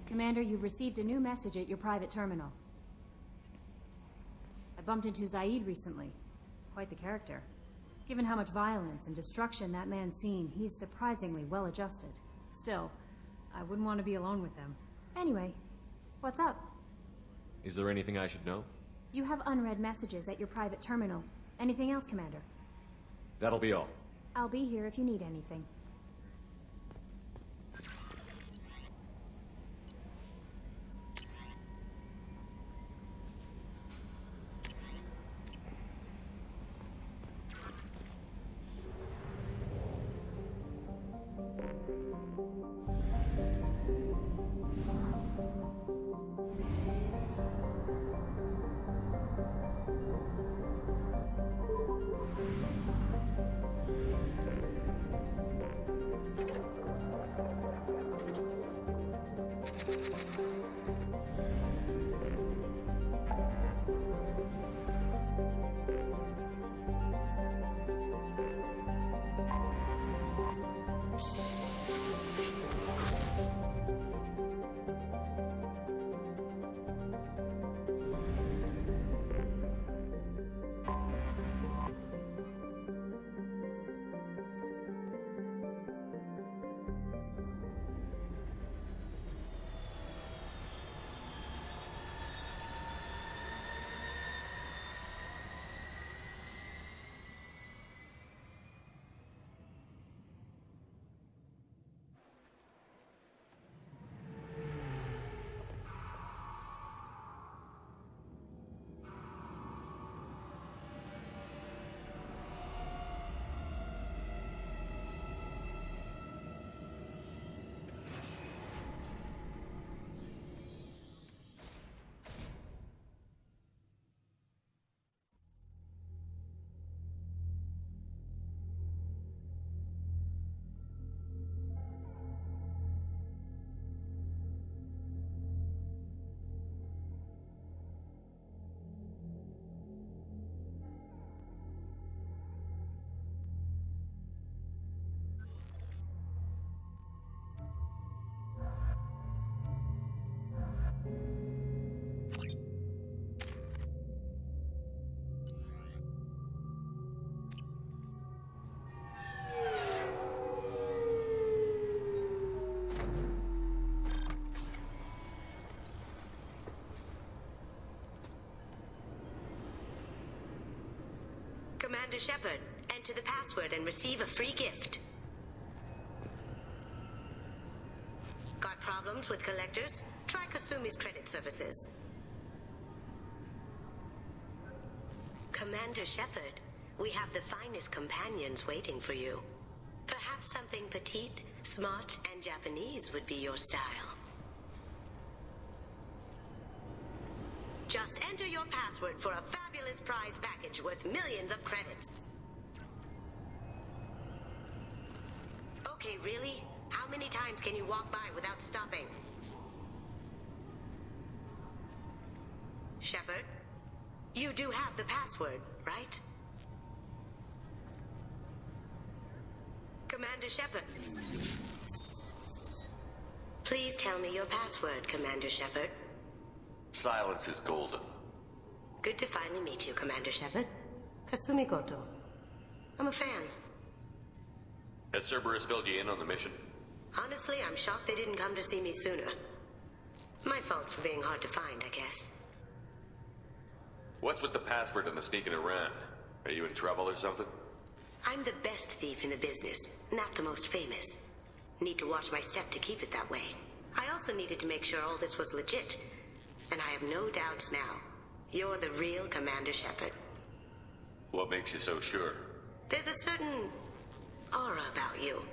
Commander, you've received a new message at your private terminal. I bumped into Zaid recently. Quite the character. Given how much violence and destruction that man's seen, he's surprisingly well adjusted. Still, I wouldn't want to be alone with him. Anyway, what's up? Is there anything I should know? You have unread messages at your private terminal. Anything else, Commander? That'll be all. I'll be here if you need anything. Commander Shepard, enter the password and receive a free gift. Got problems with collectors? Try Kasumi's credit services. Commander Shepard, we have the finest companions waiting for you. Perhaps something petite, smart, and Japanese would be your style. Just enter your password for a fabulous prize package worth millions of credits. Okay, really? How many times can you walk by without stopping? Shepard, you do have the password, right? Commander Shepard. Please tell me your password, Commander Shepard. Silence is golden. Good to finally meet you, Commander Shepard. Kasumi Goto. I'm a fan. Has Cerberus filled you in on the mission? Honestly, I'm shocked they didn't come to see me sooner. My fault for being hard to find, I guess. What's with the password and the sneaking around? Are you in trouble or something? I'm the best thief in the business, not the most famous. Need to watch my step to keep it that way. I also needed to make sure all this was legit. And I have no doubts now. You're the real Commander Shepard. What makes you so sure? There's a certain aura about you.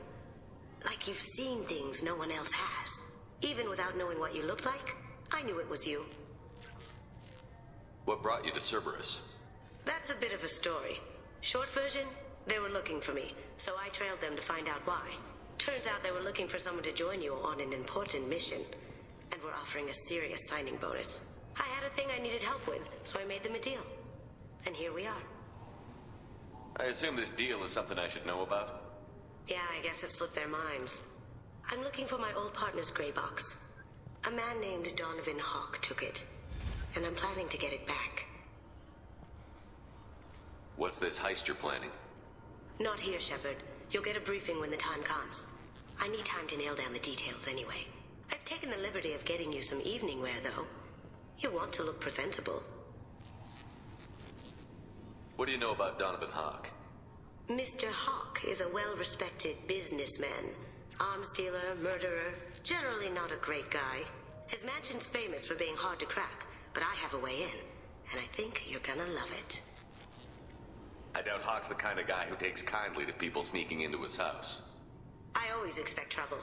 Like you've seen things no one else has. Even without knowing what you looked like, I knew it was you. What brought you to Cerberus? That's a bit of a story. Short version, they were looking for me, so I trailed them to find out why. Turns out they were looking for someone to join you on an important mission. And were offering a serious signing bonus. I had a thing I needed help with, so I made them a deal. And here we are. I assume this deal is something I should know about? Yeah, I guess it slipped their minds. I'm looking for my old partner's gray box. A man named Donovan Hawk took it, and I'm planning to get it back. What's this heist you're planning? Not here, Shepard. You'll get a briefing when the time comes. I need time to nail down the details anyway. I've taken the liberty of getting you some evening wear, though. You want to look presentable. What do you know about Donovan Hawk? Mr. Hawk is a well-respected businessman. Arms dealer, murderer, generally not a great guy. His mansion's famous for being hard to crack, but I have a way in, and I think you're gonna love it. I doubt Hawk's the kind of guy who takes kindly to people sneaking into his house. I always expect trouble.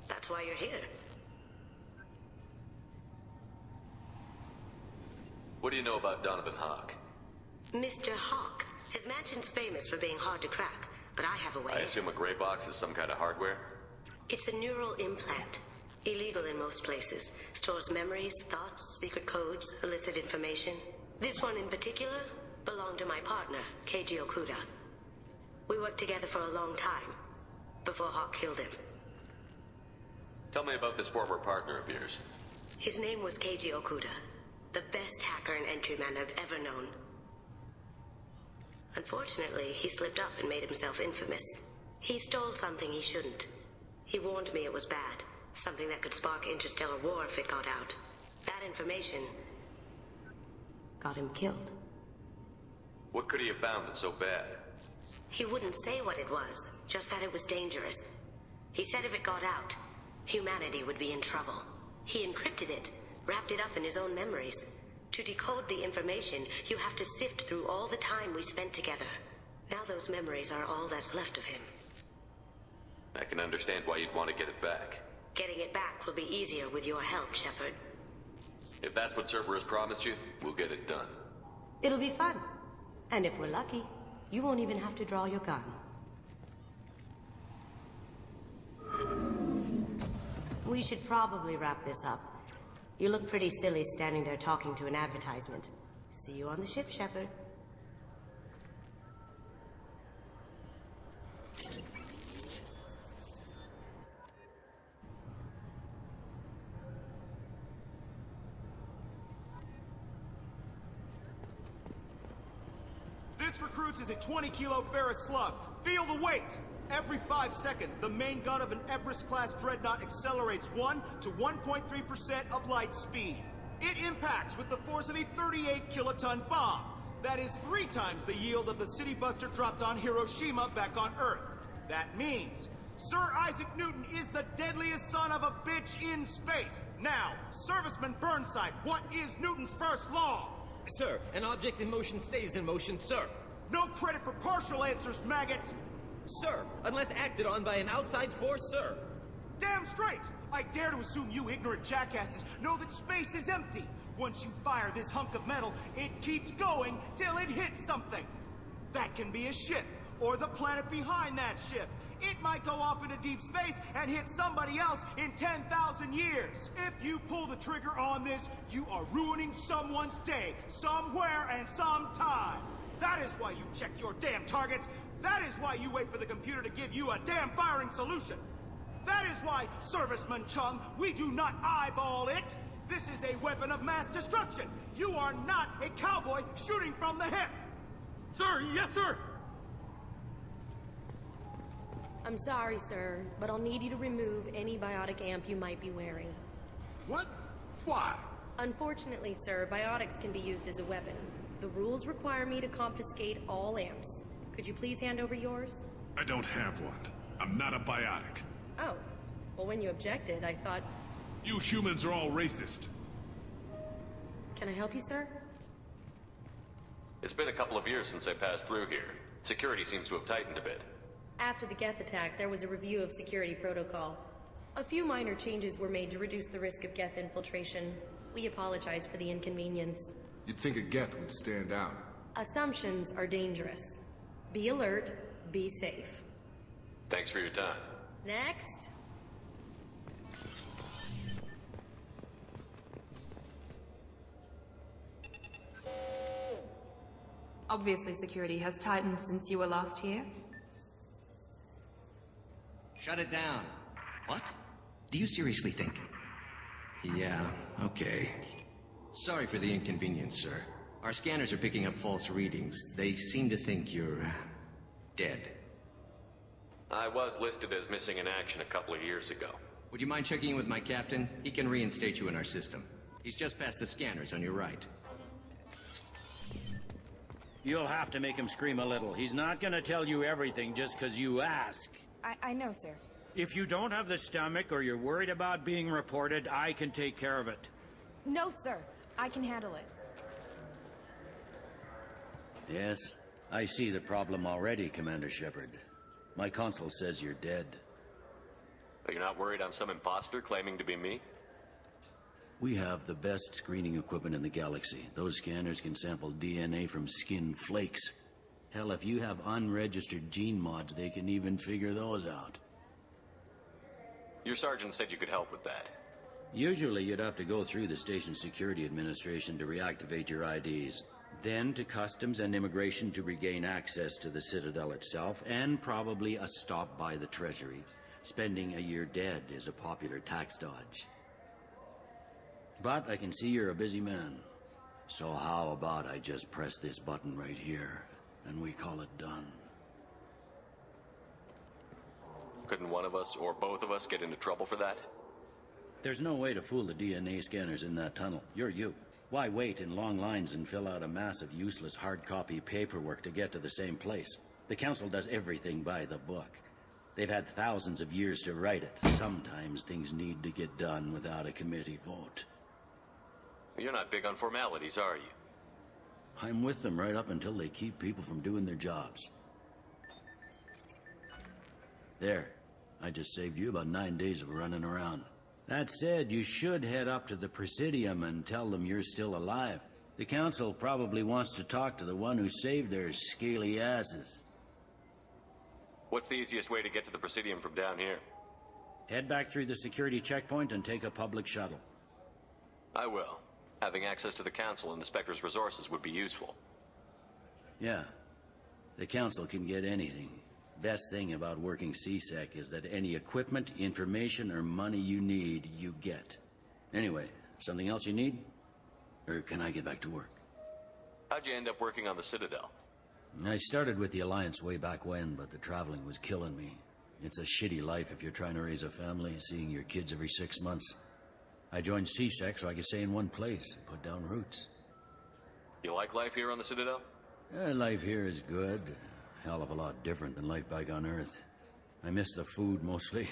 That's why you're here. What do you know about Donovan Hawk? Mr. Hawk. His mansion's famous for being hard to crack, but I have a way I in. assume a gray box is some kind of hardware? It's a neural implant. Illegal in most places. Stores memories, thoughts, secret codes, illicit information. This one in particular belonged to my partner, Keiji Okuda. We worked together for a long time, before Hawk killed him. Tell me about this former partner of yours. His name was Keiji Okuda, the best hacker and entryman I've ever known. Unfortunately, he slipped up and made himself infamous. He stole something he shouldn't. He warned me it was bad, something that could spark interstellar war if it got out. That information got him killed. What could he have found that's so bad? He wouldn't say what it was, just that it was dangerous. He said if it got out, humanity would be in trouble. He encrypted it, wrapped it up in his own memories. To decode the information, you have to sift through all the time we spent together. Now those memories are all that's left of him. I can understand why you'd want to get it back. Getting it back will be easier with your help, Shepard. If that's what Cerberus promised you, we'll get it done. It'll be fun. And if we're lucky, you won't even have to draw your gun. We should probably wrap this up. You look pretty silly standing there talking to an advertisement. See you on the ship, Shepard. This recruits is a 20-kilo ferrous slug. Feel the weight! Every 5 seconds, the main gun of an Everest-class dreadnought accelerates 1 to 1.3% of light speed. It impacts with the force of a 38-kiloton bomb. That is 3 times the yield of the city buster dropped on Hiroshima back on Earth. That means Sir Isaac Newton is the deadliest son of a bitch in space. Now, Serviceman Burnside, what is Newton's first law? Sir, an object in motion stays in motion, sir. No credit for partial answers, maggot! Sir, unless acted on by an outside force, sir. Damn straight! I dare to assume you ignorant jackasses know that space is empty. Once you fire this hunk of metal, it keeps going till it hits something. That can be a ship, or the planet behind that ship. It might go off into deep space and hit somebody else in 10,000 years. If you pull the trigger on this, you are ruining someone's day, somewhere and sometime. That is why you check your damn targets. That is why you wait for the computer to give you a damn firing solution. That is why, Serviceman Chung, we do not eyeball it. This is a weapon of mass destruction. You are not a cowboy shooting from the hip. Sir, yes, sir. I'm sorry, sir, but I'll need you to remove any biotic amp you might be wearing. What? Why? Unfortunately, sir, biotics can be used as a weapon. The rules require me to confiscate all amps. Could you please hand over yours? I don't have one. I'm not a biotic. Oh. Well, when you objected, I thought... You humans are all racist. Can I help you, sir? It's been a couple of years since I passed through here. Security seems to have tightened a bit. After the Geth attack, there was a review of security protocol. A few minor changes were made to reduce the risk of Geth infiltration. We apologize for the inconvenience. You'd think a Geth would stand out. Assumptions are dangerous. Be alert, be safe. Thanks for your time. Next. Obviously, security has tightened since you were last here. Shut it down. What? Do you seriously think? Yeah, okay. Sorry for the inconvenience, sir. Our scanners are picking up false readings. They seem to think you're... dead. I was listed as missing in action a couple of years ago. Would you mind checking in with my captain? He can reinstate you in our system. He's just past the scanners on your right. You'll have to make him scream a little. He's not gonna tell you everything just because you ask. I know, sir. If you don't have the stomach or you're worried about being reported, I can take care of it. No, sir. I can handle it. Yes, I see the problem already, Commander Shepard. My console says you're dead. Are you not worried I'm some imposter claiming to be me? We have the best screening equipment in the galaxy. Those scanners can sample DNA from skin flakes. Hell, if you have unregistered gene mods, they can even figure those out. Your sergeant said you could help with that. Usually you'd have to go through the station security administration to reactivate your IDs. Then to Customs and Immigration to regain access to the Citadel itself, and probably a stop by the Treasury. Spending a year dead is a popular tax dodge. But I can see you're a busy man. So how about I just press this button right here, and we call it done? Couldn't one of us, or both of us, get into trouble for that? There's no way to fool the DNA scanners in that tunnel. You're you. Why wait in long lines and fill out a massive useless hard copy paperwork to get to the same place? The Council does everything by the book. They've had thousands of years to write it. Sometimes things need to get done without a committee vote. You're not big on formalities, are you? I'm with them right up until they keep people from doing their jobs. There. I just saved you about 9 days of running around. That said, you should head up to the Presidium and tell them you're still alive. The Council probably wants to talk to the one who saved their scaly asses. What's the easiest way to get to the Presidium from down here? Head back through the security checkpoint and take a public shuttle. I will. Having access to the Council and the Spectre's resources would be useful. Yeah. The Council can get anything. Best thing about working CSEC is that any equipment, information, or money you need, you get. Anyway, something else you need? Or can I get back to work? How'd you end up working on the Citadel? I started with the Alliance way back when, but the traveling was killing me. It's a shitty life if you're trying to raise a family, seeing your kids every 6 months. I joined CSEC so I could stay in one place and put down roots. You like life here on the Citadel? Life here is good. Hell of a lot different than life back on Earth. I miss the food mostly.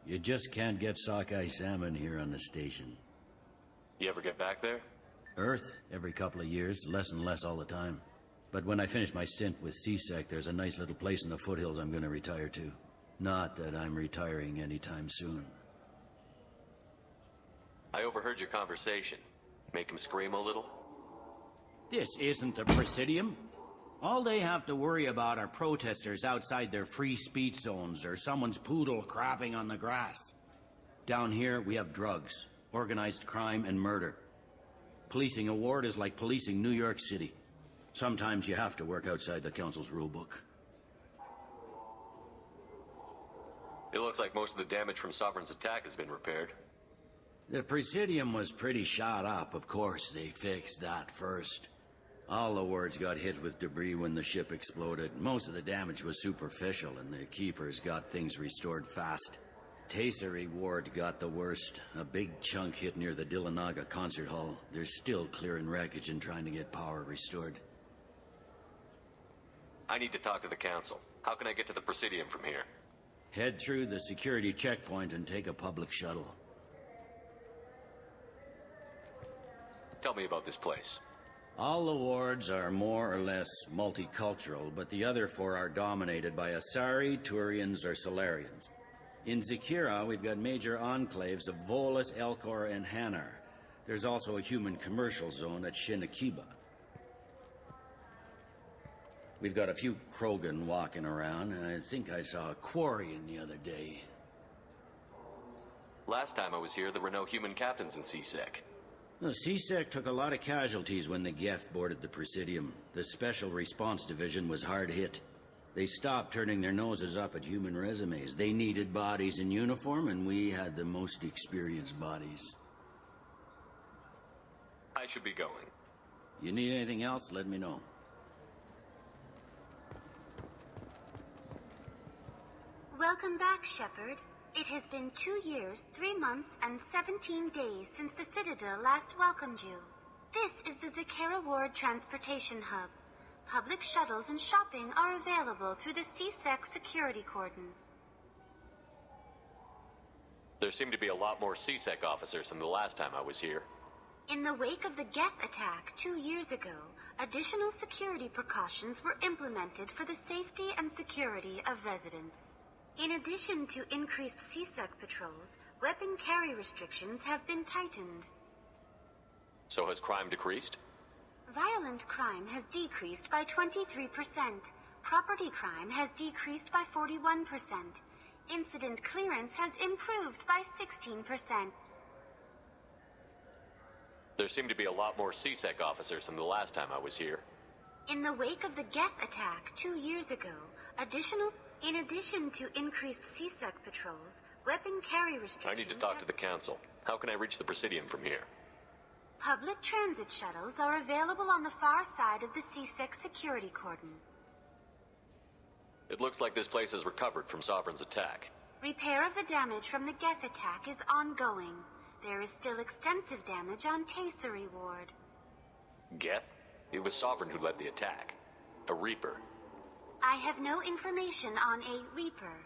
You just can't get sockeye salmon here on the station. You ever get back there? Earth, every couple of years, less and less all the time. But when I finish my stint with CSEC, there's a nice little place in the foothills I'm going to retire to. Not that I'm retiring anytime soon. I overheard your conversation. Make him scream a little? This isn't the Presidium. All they have to worry about are protesters outside their free speech zones or someone's poodle crapping on the grass. Down here, we have drugs, organized crime, and murder. Policing a ward is like policing New York City. Sometimes you have to work outside the Council's rulebook. It looks like most of the damage from Sovereign's attack has been repaired. The Presidium was pretty shot up, of course. They fixed that first. All the wards got hit with debris when the ship exploded. Most of the damage was superficial, and the Keepers got things restored fast. Tasery Ward got the worst. A big chunk hit near the Dillanaga concert hall. They're still clearing wreckage and trying to get power restored. I need to talk to the Council. How can I get to the Presidium from here? Head through the security checkpoint and take a public shuttle. Tell me about this place. All the wards are more or less multicultural, but the other 4 are dominated by Asari, Turians, or Solarians. In Zakira, we've got major enclaves of Volus, Elcor, and Hanar. There's also a human commercial zone at Shinakiba. We've got a few Krogan walking around, and I think I saw a Quarian the other day. Last time I was here, there were no human captains in CSEC. The CSEC took a lot of casualties when the Geth boarded the Presidium. The Special Response Division was hard hit. They stopped turning their noses up at human resumes. They needed bodies in uniform, and we had the most experienced bodies. I should be going. You need anything else, let me know. Welcome back, Shepard. It has been 2 years, 3 months, and 17 days since the Citadel last welcomed you. This is the Zakera Ward Transportation Hub. Public shuttles and shopping are available through the CSEC security cordon. There seem to be a lot more CSEC officers than the last time I was here. In the wake of the Geth attack 2 years ago, additional security precautions were implemented for the safety and security of residents. In addition to increased CSEC patrols, weapon carry restrictions have been tightened. So has crime decreased? Violent crime has decreased by 23%. Property crime has decreased by 41%. Incident clearance has improved by 16%. There seem to be a lot more CSEC officers than the last time I was here. In the wake of the Geth attack 2 years ago, in addition to increased CSEC patrols, weapon carry restrictions... I need to talk to the Council. How can I reach the Presidium from here? Public transit shuttles are available on the far side of the CSEC security cordon. It looks like this place has recovered from Sovereign's attack. Repair of the damage from the Geth attack is ongoing. There is still extensive damage on Tassery Ward. Geth? It was Sovereign who led the attack. A Reaper. I have no information on a Reaper.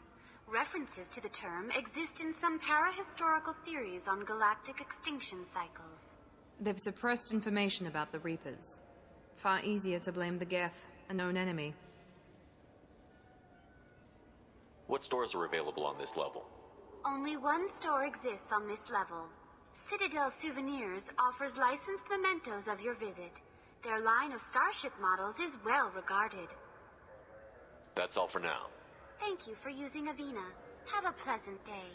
References to the term exist in some parahistorical theories on galactic extinction cycles. They've suppressed information about the Reapers. Far easier to blame the Geth, a known enemy. What stores are available on this level? Only one store exists on this level. Citadel Souvenirs offers licensed mementos of your visit. Their line of starship models is well regarded. That's all for now. Thank you for using Avina. Have a pleasant day.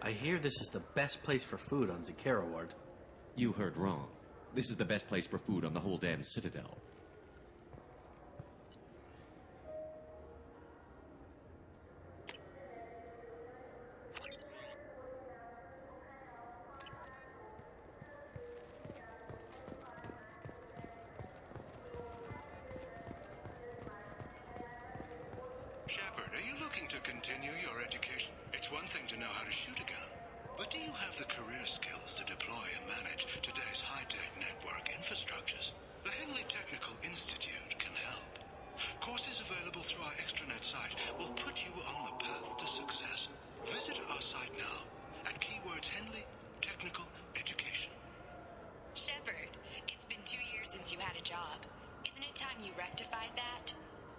I hear this is the best place for food on Zakera Ward. You heard wrong. This is the best place for food on the whole damn Citadel. Shepard, are you looking to continue your education? It's one thing to know how to shoot a gun, but do you have the career skills to deploy and manage today's high-tech network infrastructures? The Henley Technical Institute can help. Courses available through our extranet site will put you on the path to success. Visit our site now at keywords Henley Technical Education. Shepard, it's been 2 years since you had a job. Isn't it time you rectified that?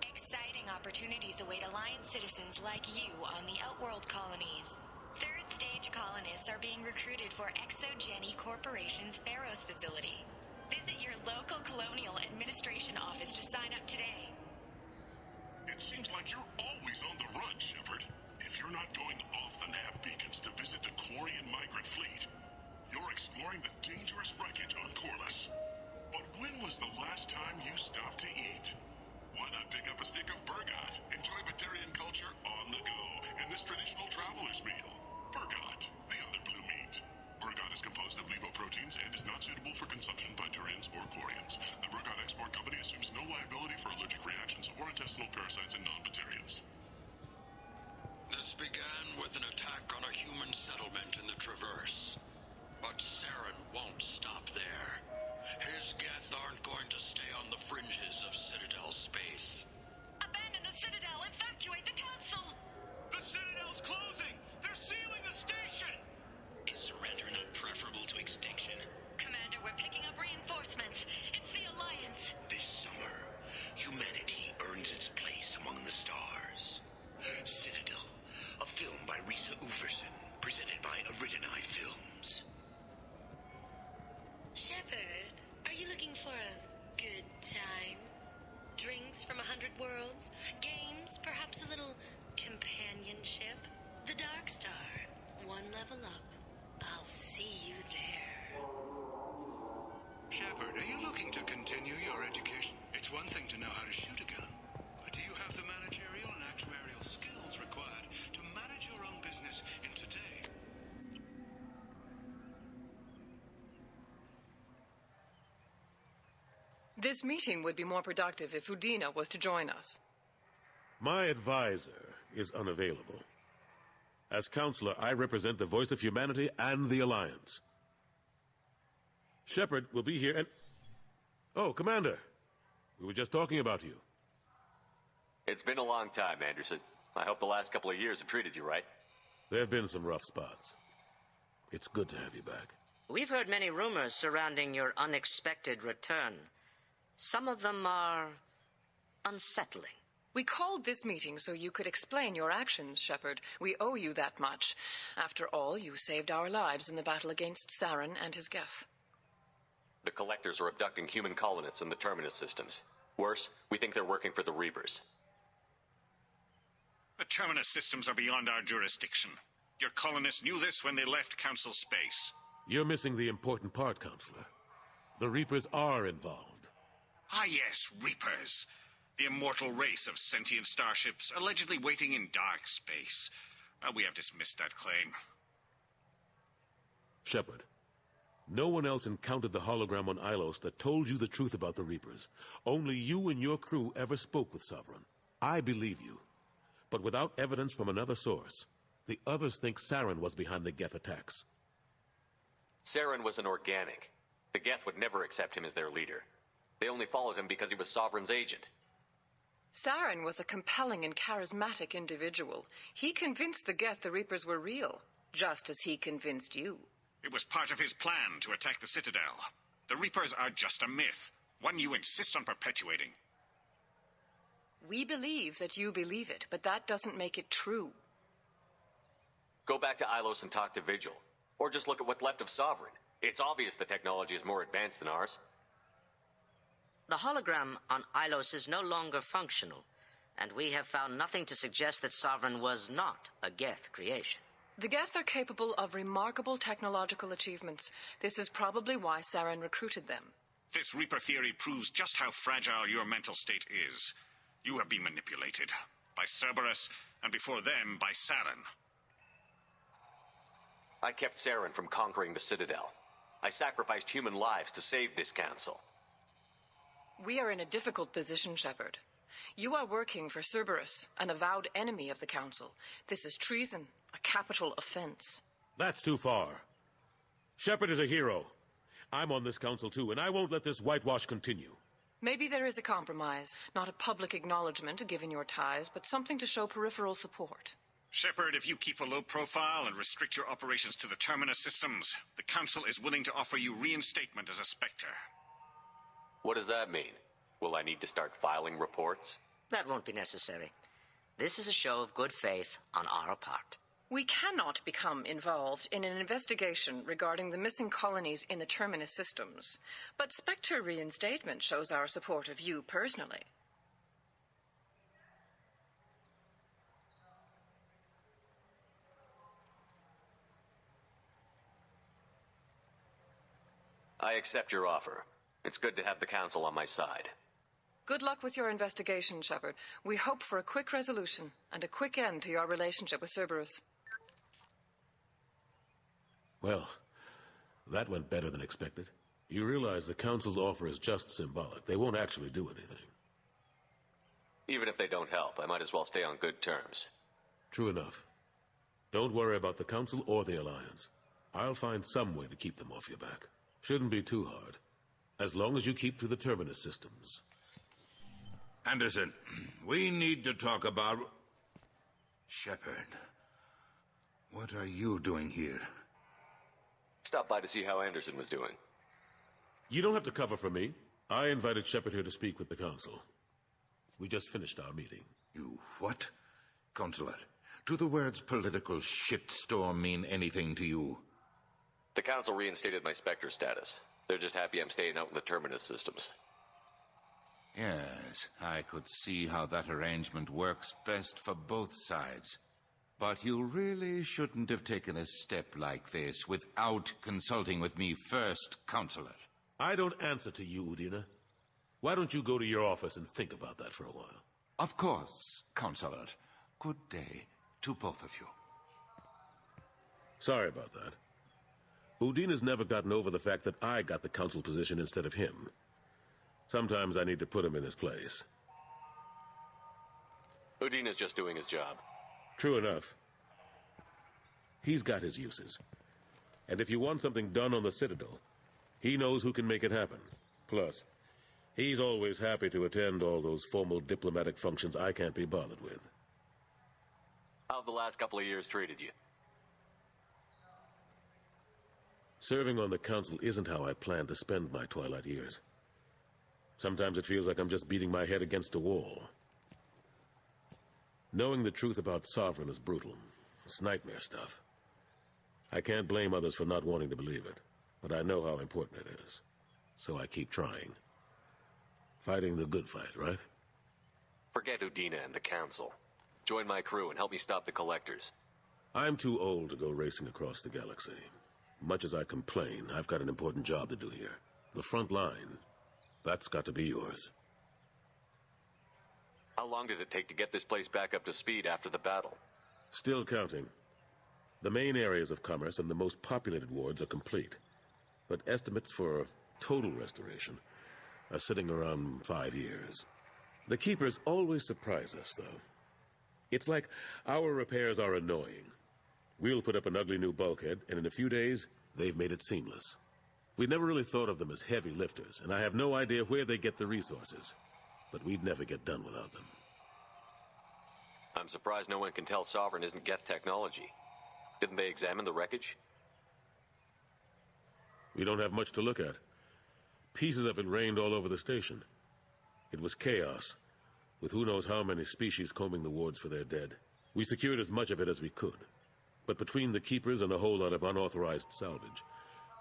Exciting opportunities await Alliance citizens like you on the Outworld colonies. Third-stage colonists are being recruited for ExoGeni Corporation's Pharos facility. Visit your local Colonial Administration office to sign up today. It seems like you're always on the run, Shepard. If you're not going off the nav beacons to visit the Quarian migrant fleet, you're exploring the dangerous wreckage on Corliss. But when was the last time you stopped to eat? Why not pick up a stick of Burgot? Enjoy Batarian culture on the go in this traditional traveler's meal. Burgot, the other blue meat. Burgot is composed of lipoproteins and is not suitable for consumption by Turians or Quarians. The Burgot Export Company assumes no liability for allergic reactions or intestinal parasites in non-Batarians. This began with an attack on a human settlement in the Traverse. But Saren won't stop there. His Geth aren't going to stay on the fringes of Citadel space. Abandon the Citadel! Evacuate the Council! The Citadel's closing! They're sealing the station! Is surrender not preferable to extinction? Commander, we're picking up reinforcements. It's the Alliance. This summer, humanity earns its place among the stars. Citadel, a film by Risa Uferson, presented by Aridani Films. Shepard, are you looking for a good time? Drinks from 100 worlds? Games? Perhaps a little companionship? The Dark Star. One level up. I'll see you there. Shepard, are you looking to continue your education? It's one thing to know how to shoot a gun, but do you have the managerial and actuarial skills required to manage your own business This meeting would be more productive if Udina was to join us. My advisor is unavailable. As counselor, I represent the voice of humanity and the Alliance. Shepard will be here and... Oh, Commander. We were just talking about you. It's been a long time, Anderson. I hope the last couple of years have treated you right. There have been some rough spots. It's good to have you back. We've heard many rumors surrounding your unexpected return. Some of them are unsettling. We called this meeting so you could explain your actions, Shepard. We owe you that much. After all, you saved our lives in the battle against Saren and his Geth. The Collectors are abducting human colonists in the Terminus systems. Worse, we think they're working for the Reapers. The Terminus systems are beyond our jurisdiction. Your colonists knew this when they left Council space. You're missing the important part, Counselor. The Reapers are involved. Ah yes, Reapers. The immortal race of sentient starships allegedly waiting in dark space. We have dismissed that claim. Shepard, no one else encountered the hologram on Ilos that told you the truth about the Reapers. Only you and your crew ever spoke with Sovereign. I believe you. But without evidence from another source, the others think Saren was behind the Geth attacks. Saren was an organic. The Geth would never accept him as their leader. They only followed him because he was Sovereign's agent. Saren was a compelling and charismatic individual. He convinced the Geth the Reapers were real, just as he convinced you. It was part of his plan to attack the Citadel. The Reapers are just a myth, one you insist on perpetuating. We believe that you believe it, but that doesn't make it true. Go back to Ilos and talk to Vigil. Or just look at what's left of Sovereign. It's obvious the technology is more advanced than ours. The hologram on Ilos is no longer functional, and we have found nothing to suggest that Sovereign was not a Geth creation. The Geth are capable of remarkable technological achievements. This is probably why Saren recruited them. This Reaper theory proves just how fragile your mental state is. You have been manipulated. By Cerberus, and before them, by Saren. I kept Saren from conquering the Citadel. I sacrificed human lives to save this council. We are in a difficult position, Shepard. You are working for Cerberus, an avowed enemy of the Council. This is treason, a capital offense. That's too far. Shepard is a hero. I'm on this council too, and I won't let this whitewash continue. Maybe there is a compromise. Not a public acknowledgement given your ties, but something to show peripheral support. Shepard, if you keep a low profile and restrict your operations to the Terminus systems, the Council is willing to offer you reinstatement as a Spectre. What does that mean? Will I need to start filing reports? That won't be necessary. This is a show of good faith on our part. We cannot become involved in an investigation regarding the missing colonies in the Terminus systems, but Spectre reinstatement shows our support of you personally. I accept your offer. It's good to have the Council on my side. Good luck with your investigation, Shepard. We hope for a quick resolution and a quick end to your relationship with Cerberus. Well, that went better than expected. You realize the Council's offer is just symbolic. They won't actually do anything. Even if they don't help, I might as well stay on good terms. True enough. Don't worry about the Council or the Alliance. I'll find some way to keep them off your back. Shouldn't be too hard. As long as you keep to the Terminus systems. Anderson, we need to talk about... Shepard, what are you doing here? Stopped by to see how Anderson was doing. You don't have to cover for me. I invited Shepard here to speak with the Council. We just finished our meeting. You what? Counselor, do the words political shitstorm mean anything to you? The Council reinstated my Spectre status. They're just happy I'm staying out in the Terminus systems. Yes, I could see how that arrangement works best for both sides. But you really shouldn't have taken a step like this without consulting with me first, Counselor. I don't answer to you, Udina. Why don't you go to your office and think about that for a while? Of course, Counselor. Good day to both of you. Sorry about that. Udina's never gotten over the fact that I got the Council position instead of him. Sometimes I need to put him in his place. Udina's just doing his job. True enough. He's got his uses. And if you want something done on the Citadel, he knows who can make it happen. Plus, he's always happy to attend all those formal diplomatic functions I can't be bothered with. How have the last couple of years treated you? Serving on the Council isn't how I plan to spend my twilight years. Sometimes it feels like I'm just beating my head against a wall. Knowing the truth about Sovereign is brutal. It's nightmare stuff. I can't blame others for not wanting to believe it, but I know how important it is. So I keep trying. Fighting the good fight, right? Forget Udina and the Council. Join my crew and help me stop the Collectors. I'm too old to go racing across the galaxy. Much as I complain, I've got an important job to do here. The front line. That's got to be yours. How long did it take to get this place back up to speed after the battle? Still counting. The main areas of commerce and the most populated wards are complete. But estimates for total restoration are sitting around 5 years. The Keepers always surprise us, though. It's like our repairs are annoying. We'll put up an ugly new bulkhead, and in a few days, they've made it seamless. We never really thought of them as heavy lifters, and I have no idea where they get the resources. But we'd never get done without them. I'm surprised no one can tell Sovereign isn't Geth technology. Didn't they examine the wreckage? We don't have much to look at. Pieces of it rained all over the station. It was chaos, with who knows how many species combing the wards for their dead. We secured as much of it as we could. But between the Keepers and a whole lot of unauthorized salvage,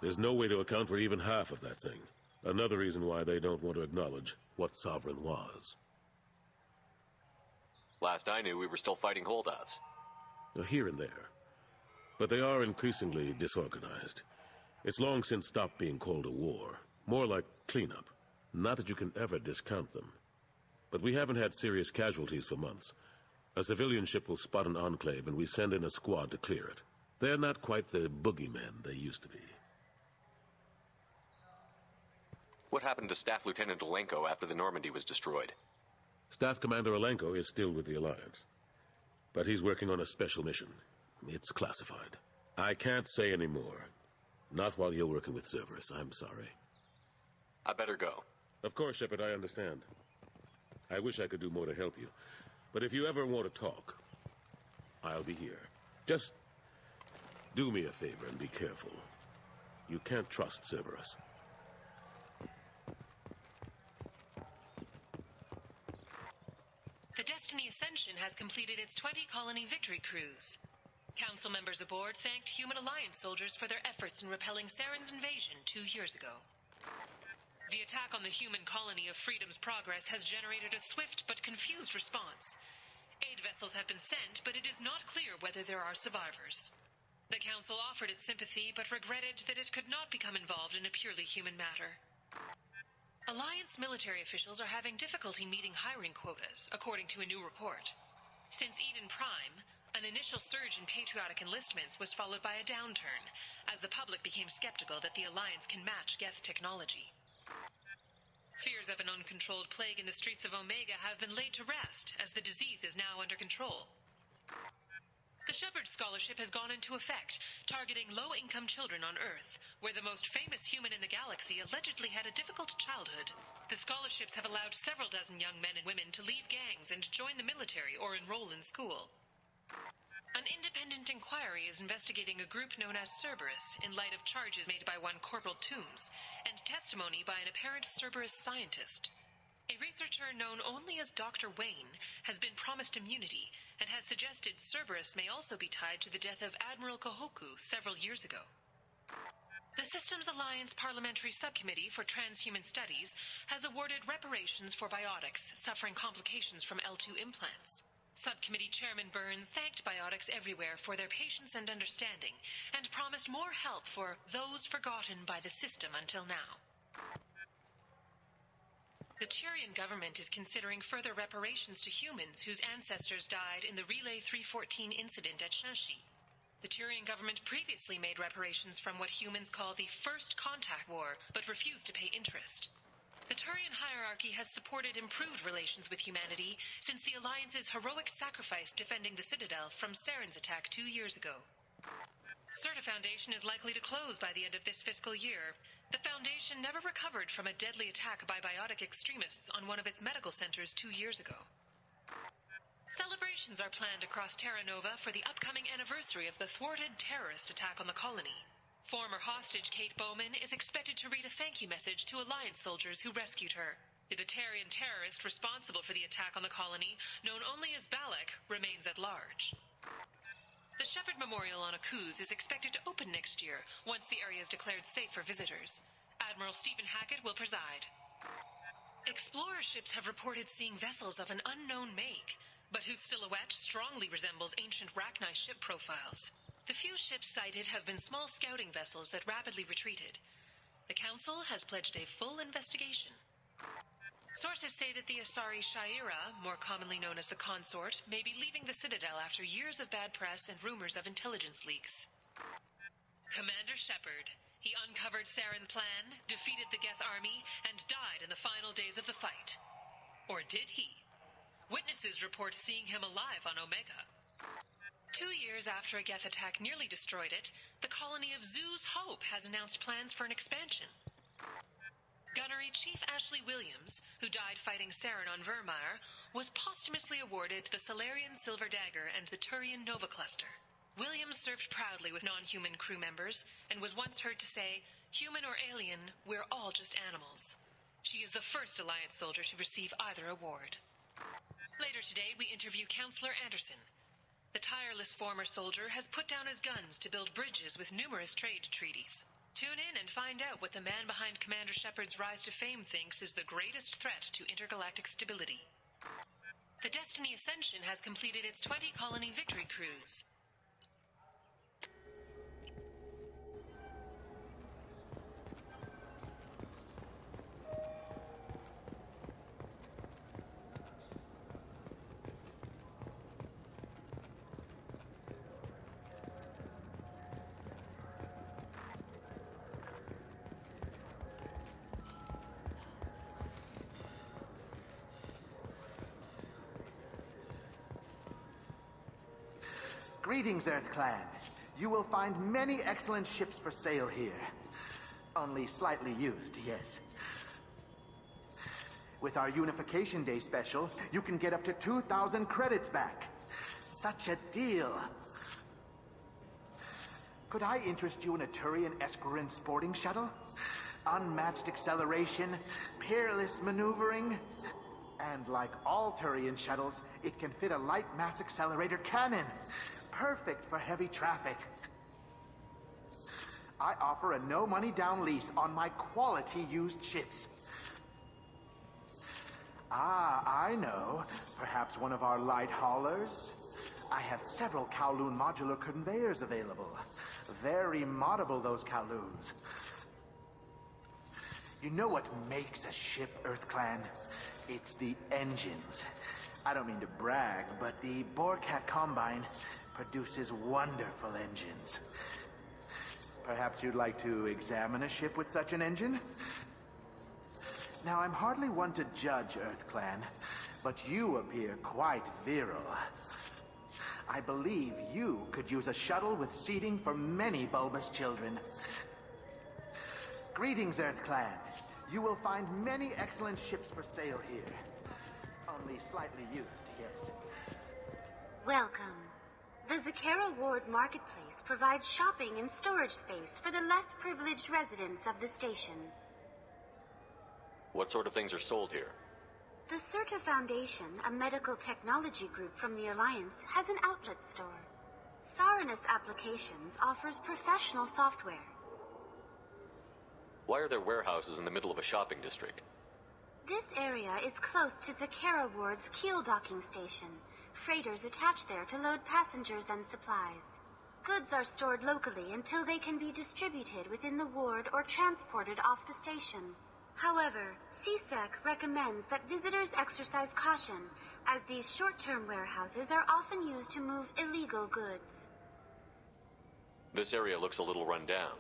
there's no way to account for even half of that thing. Another reason why they don't want to acknowledge what Sovereign was. Last I knew, we were still fighting holdouts. Here and there. But they are increasingly disorganized. It's long since stopped being called a war. More like cleanup. Not that you can ever discount them. But we haven't had serious casualties for months. A civilian ship will spot an enclave, and we send in a squad to clear it. They're not quite the boogeymen they used to be. What happened to Staff Lieutenant Olenko after the Normandy was destroyed? Staff Commander Olenko is still with the Alliance. But he's working on a special mission. It's classified. I can't say any more. Not while you're working with Cerberus, I'm sorry. I better go. Of course, Shepard, I understand. I wish I could do more to help you. But if you ever want to talk, I'll be here. Just do me a favor and be careful. You can't trust Cerberus. The Destiny Ascension has completed its 20-colony victory cruise. Council members aboard thanked Human Alliance soldiers for their efforts in repelling Saren's invasion 2 years ago. The attack on the human colony of Freedom's Progress has generated a swift but confused response. Aid vessels have been sent, but it is not clear whether there are survivors. The Council offered its sympathy, but regretted that it could not become involved in a purely human matter. Alliance military officials are having difficulty meeting hiring quotas, according to a new report. Since Eden Prime, an initial surge in patriotic enlistments was followed by a downturn, as the public became skeptical that the Alliance can match Geth technology. Fears of an uncontrolled plague in the streets of Omega have been laid to rest, as the disease is now under control. The Shepard Scholarship has gone into effect, targeting low-income children on Earth, where the most famous human in the galaxy allegedly had a difficult childhood. The scholarships have allowed several dozen young men and women to leave gangs and join the military or enroll in school. An independent inquiry is investigating a group known as Cerberus in light of charges made by one Corporal Toombs and testimony by an apparent Cerberus scientist. A researcher known only as Dr. Wayne has been promised immunity and has suggested Cerberus may also be tied to the death of Admiral Kohoku several years ago. The Systems Alliance Parliamentary Subcommittee for Transhuman Studies has awarded reparations for biotics suffering complications from L2 implants. Subcommittee Chairman Burns thanked biotics everywhere for their patience and understanding, and promised more help for those forgotten by the system until now. The Tyrian government is considering further reparations to humans whose ancestors died in the Relay 314 incident at Sushi. The Tyrian government previously made reparations from what humans call the First Contact War, but refused to pay interest. The Turian hierarchy has supported improved relations with humanity since the Alliance's heroic sacrifice defending the Citadel from Saren's attack 2 years ago. Certa Foundation is likely to close by the end of this fiscal year. The Foundation never recovered from a deadly attack by biotic extremists on one of its medical centers 2 years ago. Celebrations are planned across Terra Nova for the upcoming anniversary of the thwarted terrorist attack on the colony. Former hostage Kate Bowman is expected to read a thank you message to Alliance soldiers who rescued her. The Batarian terrorist responsible for the attack on the colony, known only as Balak, remains at large. The Shepard Memorial on Akuz is expected to open next year, once the area is declared safe for visitors. Admiral Stephen Hackett will preside. Explorer ships have reported seeing vessels of an unknown make, but whose silhouette strongly resembles ancient Rachni ship profiles. The few ships sighted have been small scouting vessels that rapidly retreated. The Council has pledged a full investigation. Sources say that the Asari Shaira, more commonly known as the Consort, may be leaving the Citadel after years of bad press and rumors of intelligence leaks. Commander Shepard. He uncovered Saren's plan, defeated the Geth army, and died in the final days of the fight. Or did he? Witnesses report seeing him alive on Omega. 2 years after a Geth attack nearly destroyed it, the colony of Zoo's Hope has announced plans for an expansion. Gunnery Chief Ashley Williams, who died fighting Saren on Vermeer, was posthumously awarded the Solarian Silver Dagger and the Turian Nova Cluster. Williams served proudly with non-human crew members, and was once heard to say, "Human or alien, we're all just animals." She is the first Alliance soldier to receive either award. Later today, we interview Counselor Anderson. The tireless former soldier has put down his guns to build bridges with numerous trade treaties. Tune in and find out what the man behind Commander Shepard's rise to fame thinks is the greatest threat to intergalactic stability. The Destiny Ascension has completed its 20-colony victory cruise. Greetings, Earth Clan. You will find many excellent ships for sale here. Only slightly used, yes. With our Unification Day special, you can get up to 2,000 credits back. Such a deal. Could I interest you in a Turian Esquirine sporting shuttle? Unmatched acceleration, peerless maneuvering, and like all Turian shuttles, it can fit a light mass accelerator cannon. Perfect for heavy traffic. I offer a no-money down lease on my quality used ships. Ah, I know. Perhaps one of our light haulers? I have several Kowloon modular conveyors available. Very moddable, those Kowloons. You know what makes a ship, Earth Clan? It's the engines. I don't mean to brag, but the Borcat Combine produces wonderful engines. Perhaps you'd like to examine a ship with such an engine? Now, I'm hardly one to judge, Earth Clan, but you appear quite virile. I believe you could use a shuttle with seating for many bulbous children. Greetings, Earth Clan. You will find many excellent ships for sale here. Only slightly used, yes. Welcome. The Zakera Ward Marketplace provides shopping and storage space for the less privileged residents of the station. What sort of things are sold here? The Certa Foundation, a medical technology group from the Alliance, has an outlet store. Sarenus Applications offers professional software. Why are there warehouses in the middle of a shopping district? This area is close to Zakera Ward's Keel docking station. Freighters attach there to load passengers and supplies. Goods are stored locally until they can be distributed within the ward or transported off the station. However, CSEC recommends that visitors exercise caution, as these short-term warehouses are often used to move illegal goods. This area looks a little run down.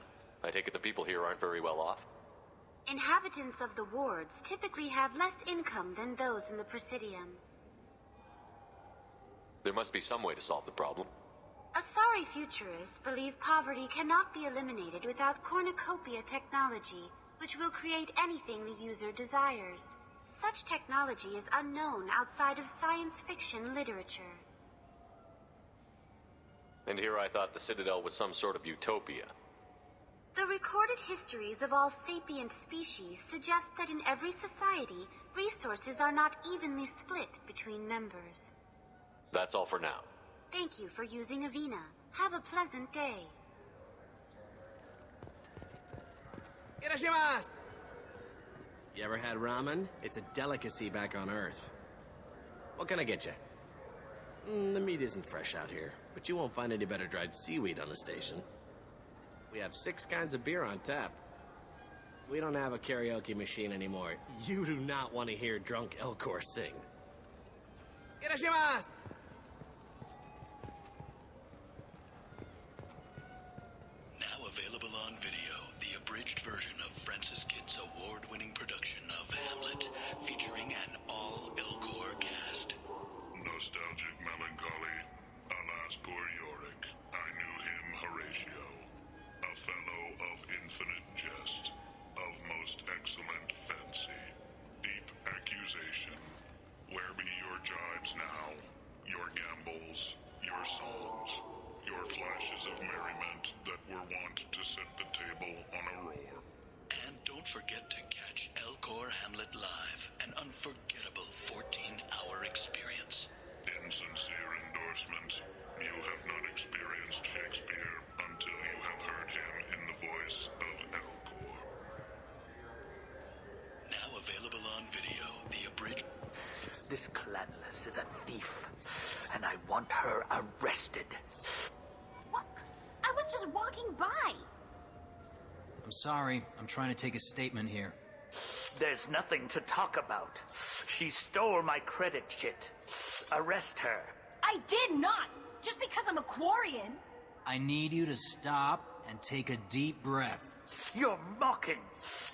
I take it the people here aren't very well off? Inhabitants of the wards typically have less income than those in the Presidium. There must be some way to solve the problem. Asari futurists believe poverty cannot be eliminated without cornucopia technology, which will create anything the user desires. Such technology is unknown outside of science fiction literature. And here I thought the Citadel was some sort of utopia. The recorded histories of all sapient species suggest that in every society, resources are not evenly split between members. That's all for now. Thank you for using Avina. Have a pleasant day. Irashimasu! You ever had ramen? It's a delicacy back on Earth. What can I get you? The meat isn't fresh out here, but you won't find any better dried seaweed on the station. We have 6 kinds of beer on tap. We don't have a karaoke machine anymore. You do not want to hear drunk Elcor sing. Irashimasu! Now available on video, the abridged version of Francis Kidd's award-winning production of Hamlet, featuring an all-Elcor cast. Nostalgic melancholy. Alas, poor Yorick. I knew him, Horatio. A fellow of infinite jest, of most excellent fancy. Deep accusation. Where be your jibes now? Your gambols, your songs, your flashes of merriment that were wont to set the table on a roar. And don't forget to catch Elcor Hamlet live, an unforgettable 14-hour experience. Insincere endorsement. You have not experienced Shakespeare until you have heard him in the voice of Elcor. Now available on video, the abridged... This Clanless is a thief, and I want her arrested. What? I was just walking by. I'm sorry. I'm trying to take a statement here. There's nothing to talk about. She stole my credit chit. Arrest her. I did not! Just because I'm a Quarian. I need you to stop and take a deep breath. You're mocking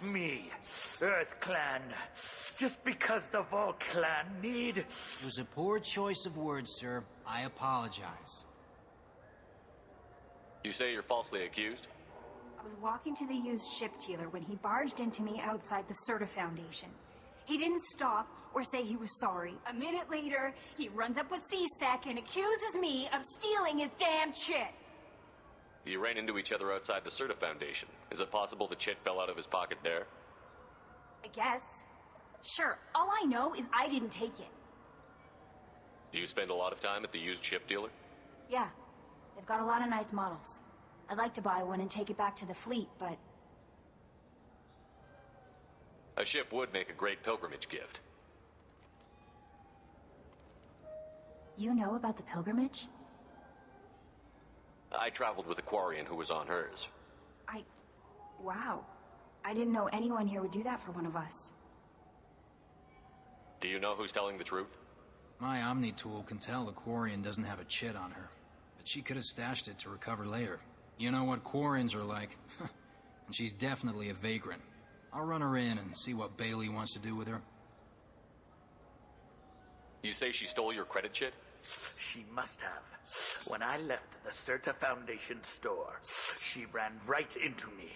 me, Earth Clan. Just because the Vol Clan need... It was a poor choice of words, sir. I apologize. You say you're falsely accused? I was walking to the used ship dealer when he barged into me outside the Serta Foundation. He didn't stop or say he was sorry. A minute later, he runs up with C-Sec and accuses me of stealing his damn chit. You ran into each other outside the Serta Foundation. Is it possible the chit fell out of his pocket there? I guess. Sure, all I know is I didn't take it. Do you spend a lot of time at the used ship dealer? Yeah, they've got a lot of nice models. I'd like to buy one and take it back to the fleet, but... A ship would make a great pilgrimage gift. You know about the pilgrimage? I traveled with a Quarian who was on hers. Wow. I didn't know anyone here would do that for one of us. Do you know who's telling the truth? My Omni tool can tell the Quarian doesn't have a chit on her, but she could have stashed it to recover later. You know what Quarians are like. And she's definitely a vagrant. I'll run her in and see what Bailey wants to do with her. You say she stole your credit chit? She must have. When I left the Serta Foundation store, she ran right into me.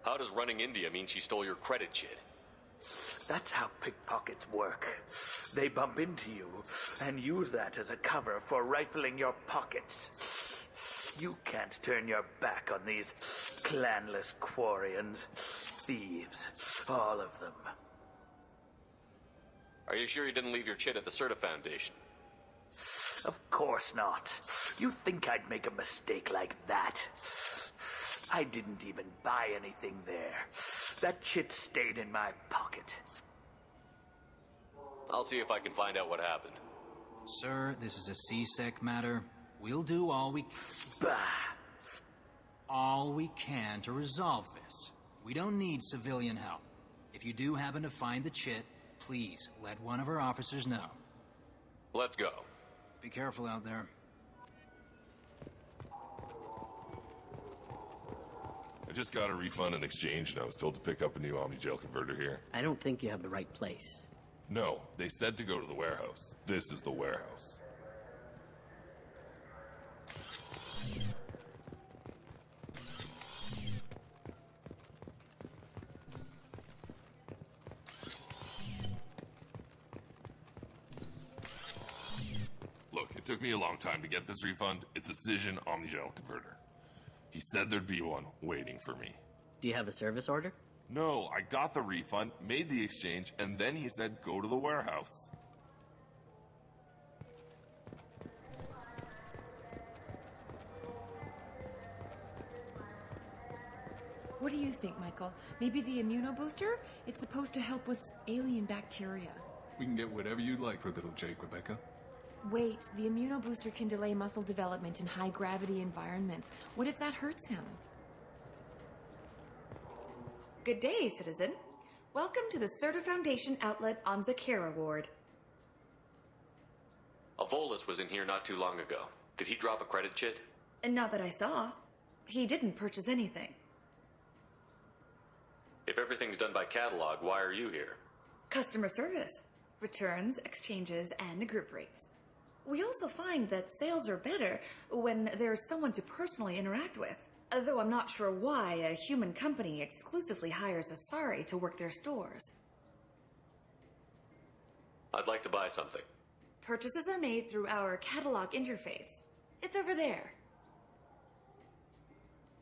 How does running into you mean she stole your credit chit? That's how pickpockets work. They bump into you and use that as a cover for rifling your pockets. You can't turn your back on these clanless Quarians. Thieves, all of them. Are you sure you didn't leave your chit at the Serta Foundation? Of course not. You think I'd make a mistake like that? I didn't even buy anything there. That chit stayed in my pocket. I'll see if I can find out what happened. Sir, this is a C-Sec matter. We'll do all we... Bah! All we can to resolve this. We don't need civilian help. If you do happen to find the chit, please let one of our officers know. Let's go. Be careful out there. I just got a refund and exchange, and I was told to pick up a new Omni-Gel converter here. I don't think you have the right place. No, they said to go to the warehouse. This is the warehouse. Look, it took me a long time to get this refund. It's a Cision Omni-Gel converter. He said there'd be one waiting for me. Do you have a service order? No, I got the refund, made the exchange, and then he said go to the warehouse. What do you think, Michael? Maybe the immunobooster? It's supposed to help with alien bacteria. We can get whatever you'd like for little Jake, Rebecca. Wait, the immunobooster can delay muscle development in high-gravity environments. What if that hurts him? Good day, citizen. Welcome to the Certa Foundation outlet on Zakera Ward. Avolis was in here not too long ago. Did he drop a credit chit? And not that I saw. He didn't purchase anything. If everything's done by catalog, why are you here? Customer service. Returns, exchanges, and group rates. We also find that sales are better when there's someone to personally interact with. Though I'm not sure why a human company exclusively hires Asari to work their stores. I'd like to buy something. Purchases are made through our catalog interface. It's over there.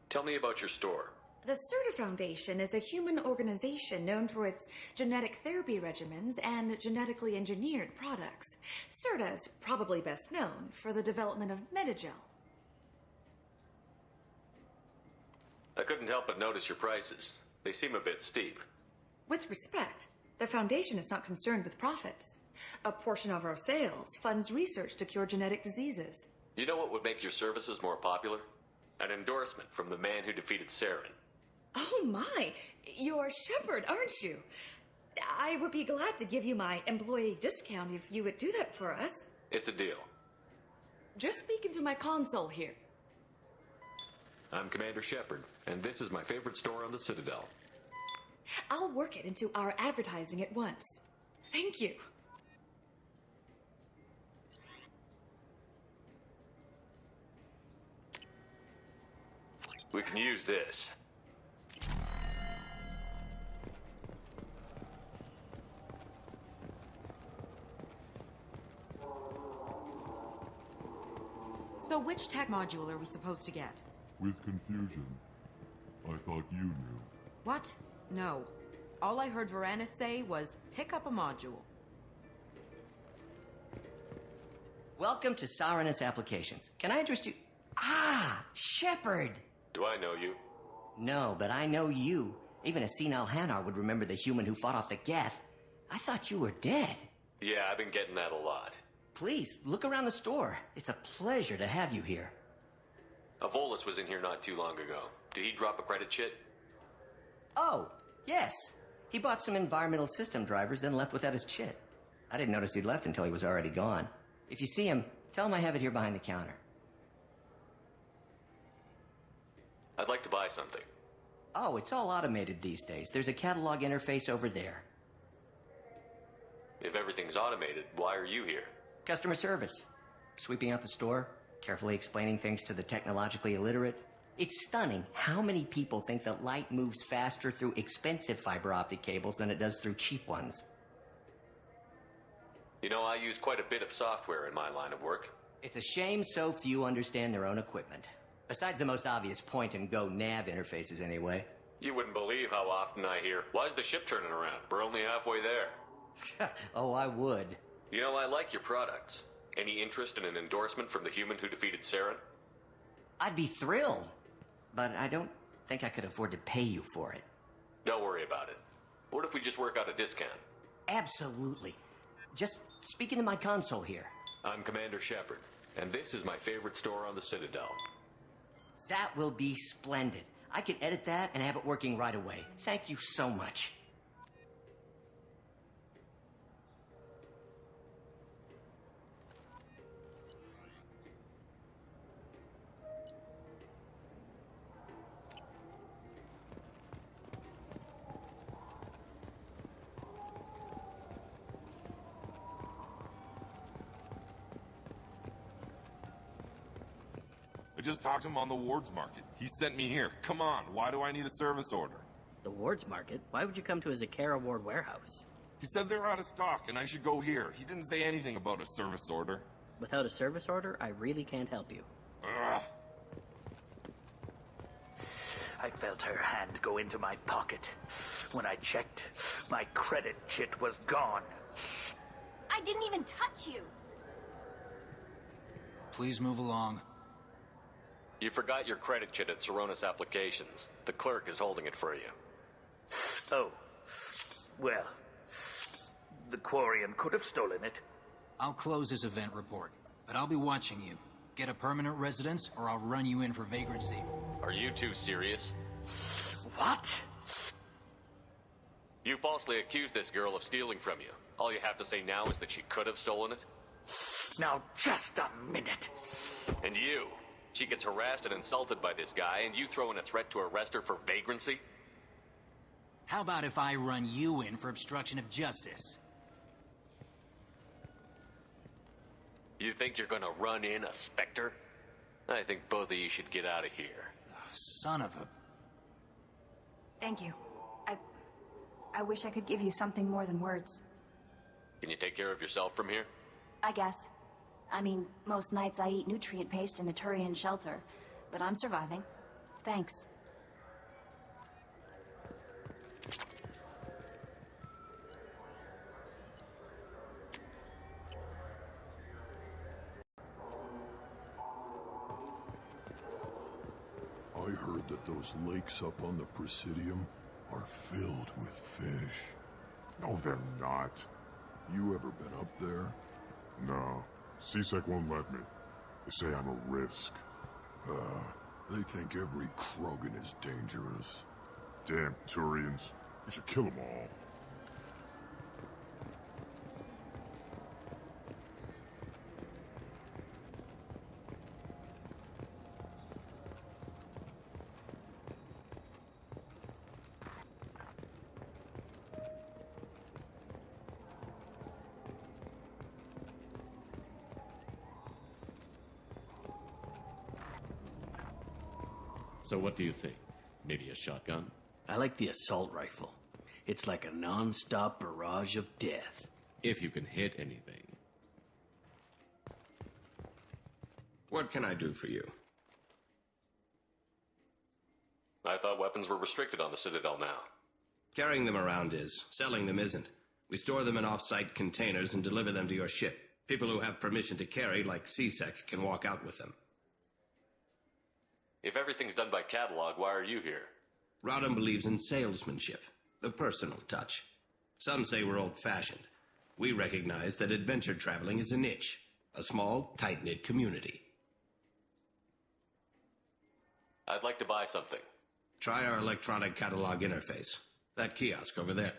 Tell me about your store. The Certa Foundation is a human organization known for its genetic therapy regimens and genetically engineered products. Certa is probably best known for the development of Metagel. I couldn't help but notice your prices. They seem a bit steep. With respect, the Foundation is not concerned with profits. A portion of our sales funds research to cure genetic diseases. You know what would make your services more popular? An endorsement from the man who defeated Saren. Oh my! You're Shepard, aren't you? I would be glad to give you my employee discount if you would do that for us. It's a deal. Just speak into my console here. I'm Commander Shepard, and this is my favorite store on the Citadel. I'll work it into our advertising at once. Thank you. We can use this. So which tech module are we supposed to get? With confusion. I thought you knew. What? No. All I heard Varanus say was, pick up a module. Welcome to Saranus Applications. Can I interest you? Ah, Shepard! Do I know you? No, but I know you. Even a senile Hanar would remember the human who fought off the Geth. I thought you were dead. Yeah, I've been getting that a lot. Please, look around the store. It's a pleasure to have you here. Avolis was in here not too long ago. Did he drop a credit chit? Oh, yes. He bought some environmental system drivers, then left without his chit. I didn't notice he'd left until he was already gone. If you see him, tell him I have it here behind the counter. I'd like to buy something. Oh, it's all automated these days. There's a catalog interface over there. If everything's automated, why are you here? Customer service. Sweeping out the store, carefully explaining things to the technologically illiterate. It's stunning how many people think that light moves faster through expensive fiber optic cables than it does through cheap ones. You know, I use quite a bit of software in my line of work. It's a shame so few understand their own equipment. Besides the most obvious point-and-go nav interfaces anyway. You wouldn't believe how often I hear, why's the ship turning around? We're only halfway there. Oh, I would. You know, I like your products. Any interest in an endorsement from the human who defeated Saren? I'd be thrilled. But I don't think I could afford to pay you for it. Don't worry about it. What if we just work out a discount? Absolutely. Just speak into my console here. I'm Commander Shepard, and this is my favorite store on the Citadel. That will be splendid. I can edit that and have it working right away. Thank you so much. I just talked to him on the wards market. He sent me here. Come on, why do I need a service order? The wards market? Why would you come to a Zakera ward warehouse? He said they're out of stock and I should go here. He didn't say anything about a service order. Without a service order, I really can't help you. Ugh. I felt her hand go into my pocket. When I checked, my credit chit was gone. I didn't even touch you. Please move along. You forgot your credit chit at Saronis Applications. The clerk is holding it for you. Oh. Well, the Quarian could have stolen it. I'll close this event report, but I'll be watching you. Get a permanent residence, or I'll run you in for vagrancy. Are you two serious? What? You falsely accused this girl of stealing from you. All you have to say now is that she could have stolen it? Now, just a minute. And you? She gets harassed and insulted by this guy, and you throw in a threat to arrest her for vagrancy? How about if I run you in for obstruction of justice? You think you're gonna run in a Spectre? I think both of you should get out of here. Son of a... Thank you. I wish I could give you something more than words. Can you take care of yourself from here? I guess. I mean, most nights I eat nutrient paste in a Turian shelter, but I'm surviving. Thanks. I heard that those lakes up on the Presidium are filled with fish. No, they're not. You ever been up there? No. CSEC won't let me. They say I'm a risk. They think every Krogan is dangerous. Damn Turians. We should kill them all. So what do you think? Maybe a shotgun? I like the assault rifle. It's like a non-stop barrage of death. If you can hit anything. What can I do for you? I thought weapons were restricted on the Citadel now. Carrying them around is. Selling them isn't. We store them in off-site containers and deliver them to your ship. People who have permission to carry, like CSEC, can walk out with them. If everything's done by catalog, why are you here? Rodham believes in salesmanship, the personal touch. Some say we're old-fashioned. We recognize that adventure traveling is a niche, a small, tight-knit community. I'd like to buy something. Try our electronic catalog interface. That kiosk over there.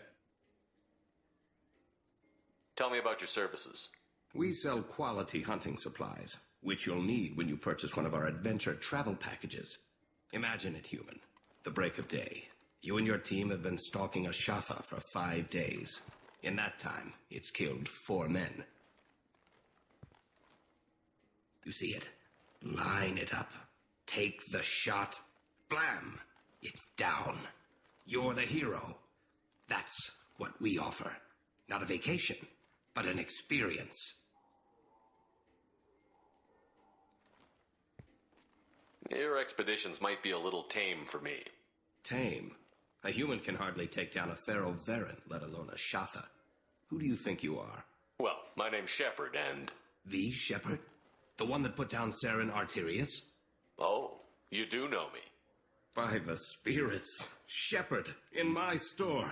Tell me about your services. We sell quality hunting supplies, which you'll need when you purchase one of our adventure travel packages. Imagine it, human. The break of day. You and your team have been stalking a Shatha for 5 days. In that time, it's killed 4 men. You see it? Line it up. Take the shot. Blam! It's down. You're the hero. That's what we offer. Not a vacation, but an experience. Your expeditions might be a little tame for me. Tame? A human can hardly take down a Pharaoh Varen, let alone a Shatha. Who do you think you are? Well, my name's Shepard, and... The Shepard? The one that put down Saren Arterius? Oh, you do know me. By the spirits. Shepard, in my store.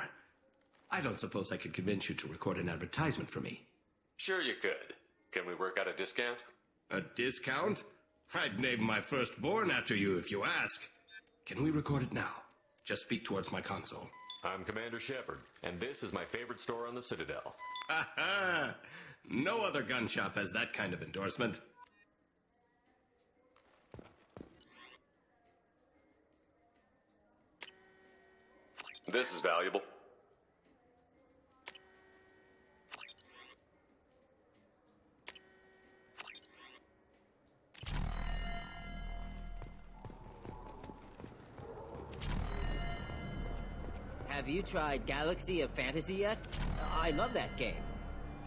I don't suppose I could convince you to record an advertisement for me. Sure you could. Can we work out a discount? A discount? I'd name my firstborn after you if you ask. Can we record it now? Just speak towards my console. I'm Commander Shepard, and this is my favorite store on the Citadel. Ha ha! No other gun shop has that kind of endorsement. This is valuable. Have you tried Galaxy of Fantasy yet? I love that game.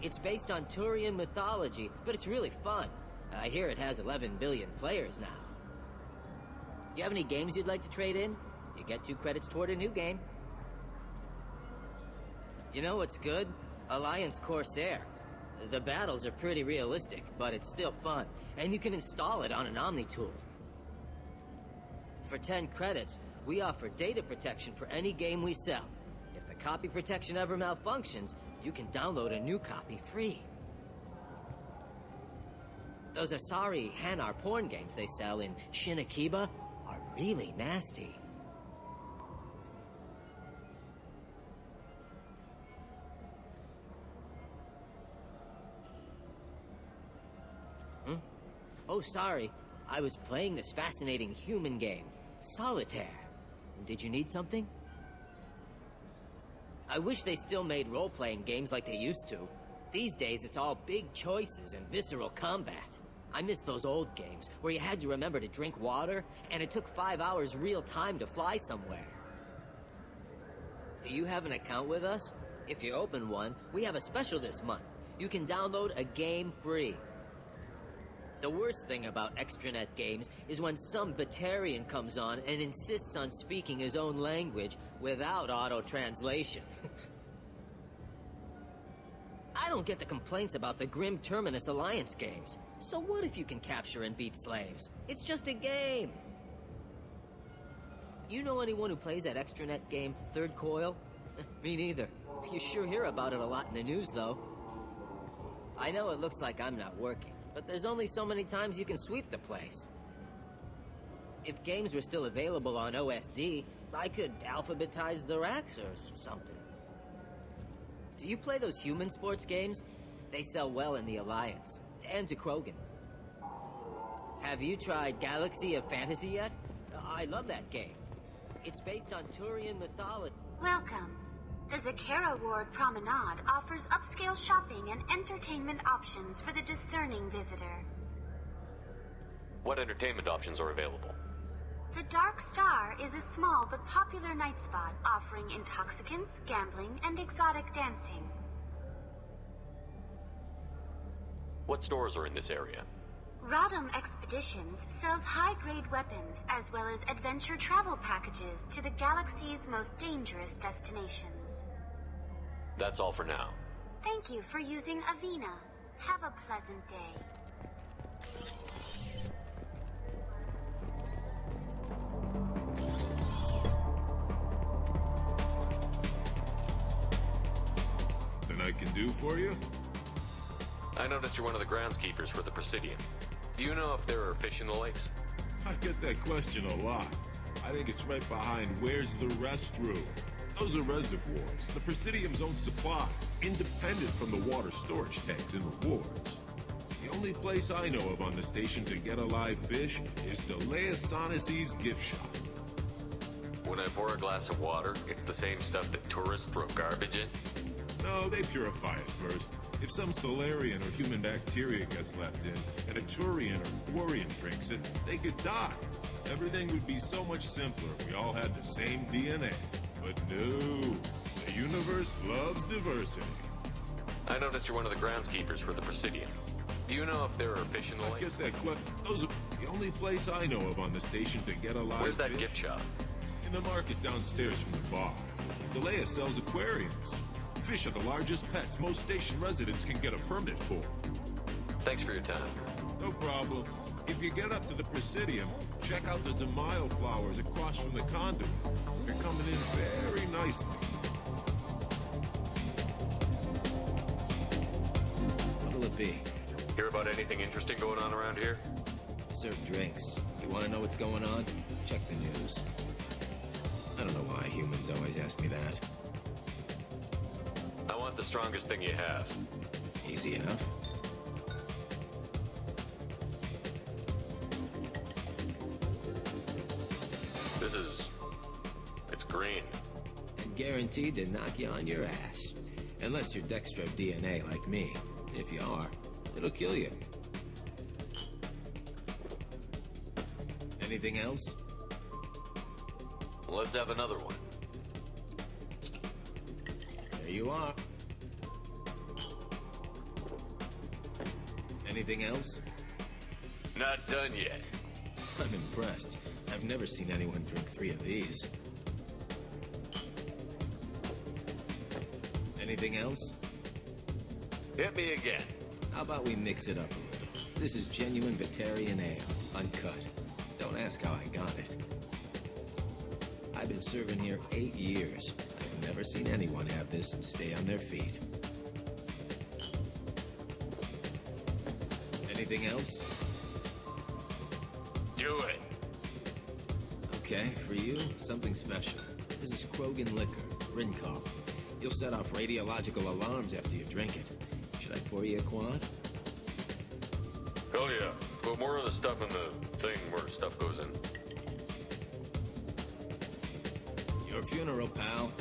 It's based on Turian mythology, but it's really fun. I hear it has 11 billion players now. Do you have any games you'd like to trade in? You get 2 credits toward a new game. You know what's good? Alliance Corsair. The battles are pretty realistic, but it's still fun, and you can install it on an Omni tool. For 10 credits, we offer data protection for any game we sell. If the copy protection ever malfunctions, you can download a new copy free. Those Asari Hanar porn games they sell in Shinakiba are really nasty. Oh, sorry. I was playing this fascinating human game, Solitaire. Did you need something? I wish they still made role-playing games like they used to. These days, it's all big choices and visceral combat. I miss those old games, where you had to remember to drink water, and it took 5 hours real time to fly somewhere. Do you have an account with us? If you open one, we have a special this month. You can download a game free. The worst thing about extranet games is when some Batarian comes on and insists on speaking his own language without auto-translation. I don't get the complaints about the Grim Terminus Alliance games. So what if you can capture and beat slaves? It's just a game. You know anyone who plays that extranet game, Third Coil? Me neither. You sure hear about it a lot in the news, though. I know it looks like I'm not working, but there's only so many times you can sweep the place. If games were still available on OSD, I could alphabetize the racks or something. Do you play those human sports games? They sell well in the Alliance, and to Krogan. Have you tried Galaxy of Fantasy yet? I love that game. It's based on Turian mythology. Welcome. The Zakera Ward Promenade offers upscale shopping and entertainment options for the discerning visitor. What entertainment options are available? The Dark Star is a small but popular night spot offering intoxicants, gambling, and exotic dancing. What stores are in this area? Rodham Expeditions sells high-grade weapons as well as adventure travel packages to the galaxy's most dangerous destinations. That's all for now. Thank you for using Avena. Have a pleasant day. Something I can do for you? I noticed you're one of the groundskeepers for the Presidium. Do you know if there are fish in the lakes? I get that question a lot. I think it's right behind where's the restroom. Those are reservoirs, the Presidium's own supply, independent from the water storage tanks in the wards. The only place I know of on the station to get a live fish is Delea Sonasy's gift shop. When I pour a glass of water, it's the same stuff that tourists throw garbage in? No, they purify it first. If some Solarian or human bacteria gets left in, and a Turian or Quarian drinks it, they could die. Everything would be so much simpler if we all had the same DNA. But no, the universe loves diversity. I noticed you're one of the groundskeepers for the Presidium. Do you know if there are fish in the lakes? Get that those are the only place I know of on the station to get a live Where's that fish. gift shop? In the market downstairs from the bar. Delea sells aquariums. Fish are the largest pets most station residents can get a permit for. Thanks for your time. No problem. If you get up to the Presidium, check out the DeMaio flowers across from the conduit. They're coming in very nicely. What'll it be? Hear about anything interesting going on around here? Serve drinks. You want to know what's going on? Check the news. I don't know why humans always ask me that. I want the strongest thing you have. Easy enough. It's green. And guaranteed to knock you on your ass. Unless you're dextro DNA like me. If you are, it'll kill you. Anything else? Let's have another one. you are. Anything else? Not done yet. I'm impressed. I've never seen anyone drink 3 of these. Anything else? Hit me again. How about we mix it up a little? This is genuine Batarian ale, uncut. Don't ask how I got it. I've been serving here 8 years. I've never seen anyone have this and stay on their feet. Anything else? Do it. Okay, for you, something special. This is Krogan liquor, Rincol. You'll set off radiological alarms after you drink it. Should I pour you a quad? Hell yeah. Put more of the stuff in the thing where stuff goes in. Your funeral, pal.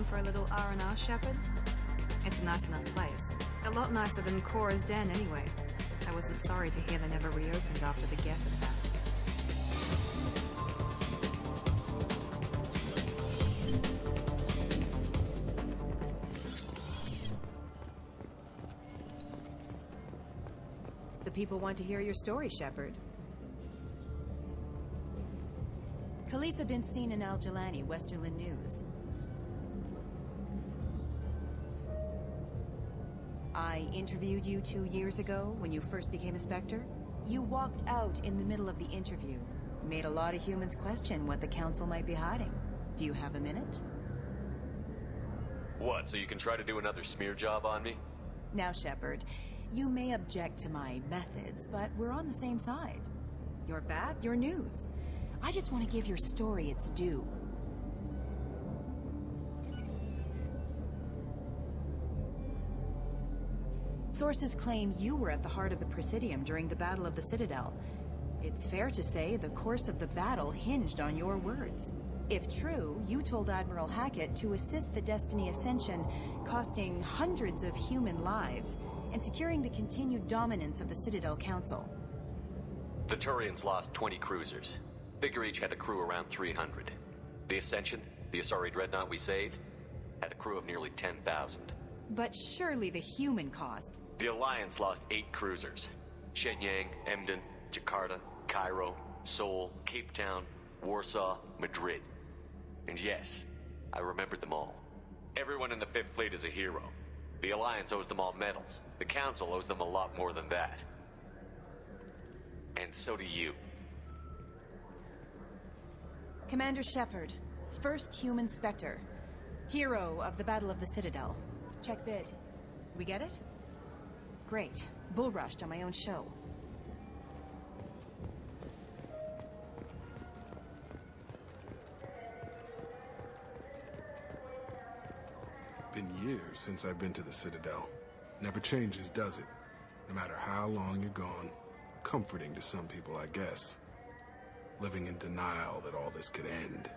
For a little R&R, Shepard? It's a nice enough place. A lot nicer than Cora's den, anyway. I wasn't sorry to hear they never reopened after the Geth attack. The people want to hear your story, Shepard. Khaleesa been seen in Al-Jalani, Westerland News. I interviewed you 2 years ago when you first became a Spectre. You walked out in the middle of the interview. Made a lot of humans question what the Council might be hiding. Do you have a minute? What, so you can try to do another smear job on me? Now, Shepard, you may object to my methods, but we're on the same side. You're bad, you're news. I just want to give your story its due. Sources claim you were at the heart of the Presidium during the Battle of the Citadel. It's fair to say the course of the battle hinged on your words. If true, you told Admiral Hackett to assist the Destiny Ascension, costing hundreds of human lives, and securing the continued dominance of the Citadel Council. The Turians lost 20 cruisers. Figure each had a crew around 300. The Ascension, the Asari dreadnought we saved, had a crew of nearly 10,000. But surely the human cost. The Alliance lost 8 cruisers. Shenyang, Emden, Jakarta, Cairo, Seoul, Cape Town, Warsaw, Madrid. And yes, I remembered them all. Everyone in the 5th Fleet is a hero. The Alliance owes them all medals. The Council owes them a lot more than that. And so do you. Commander Shepard, first human Spectre. Hero of the Battle of the Citadel. Check vid. We get it? Great. Bull rushed on my own show. Been years since I've been to the Citadel. Never changes, does it? No matter how long you're gone. Comforting to some people, I guess. Living in denial that all this could end.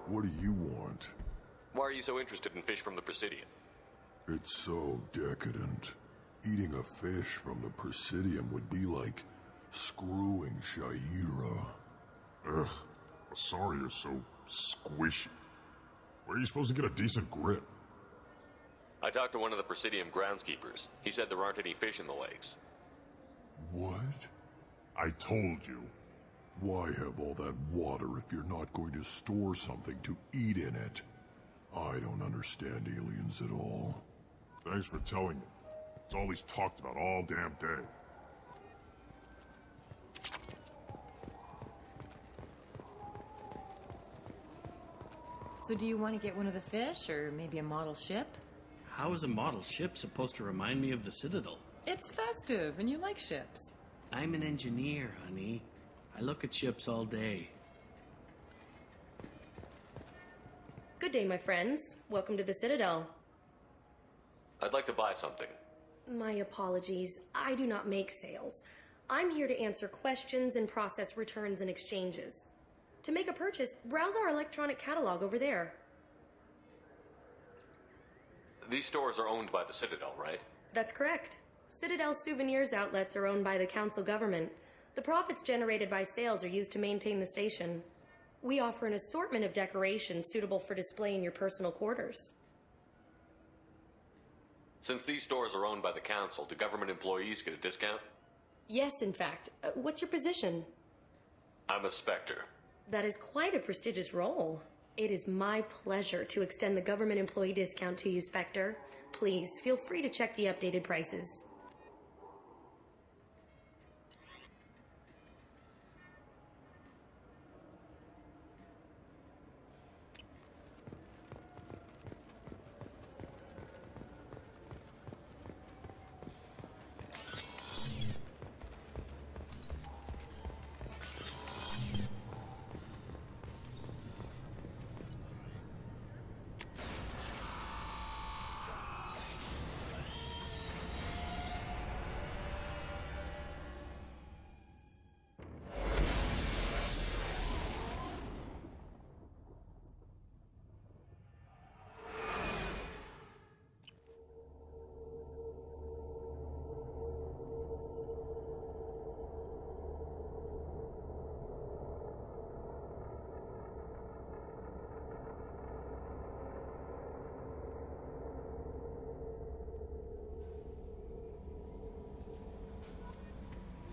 What do you want? Why are you so interested in fish from the Presidium? It's so decadent. Eating a fish from the Presidium would be like screwing Shaira. Ugh, Sorry you're so squishy. Where are you supposed to get a decent grip? I talked to one of the Presidium groundskeepers. He said there aren't any fish in the lakes. What? I told you. Why have all that water if you're not going to store something to eat in it? I don't understand aliens at all. Thanks for telling me. It's all he's talked about all damn day. So do you want to get one of the fish, or maybe a model ship? How is a model ship supposed to remind me of the Citadel? It's festive, and you like ships. I'm an engineer, honey. I look at ships all day. Good day, my friends. Welcome to the Citadel. I'd like to buy something. My apologies. I do not make sales. I'm here to answer questions and process returns and exchanges. To make a purchase, browse our electronic catalog over there. These stores are owned by the Citadel, right? That's correct. Citadel souvenirs outlets are owned by the council government. The profits generated by sales are used to maintain the station. We offer an assortment of decorations suitable for display in your personal quarters. Since these stores are owned by the council, do government employees get a discount? Yes, in fact. What's your position? I'm a Spectre. That is quite a prestigious role. It is my pleasure to extend the government employee discount to you, Spectre. Please, feel free to check the updated prices.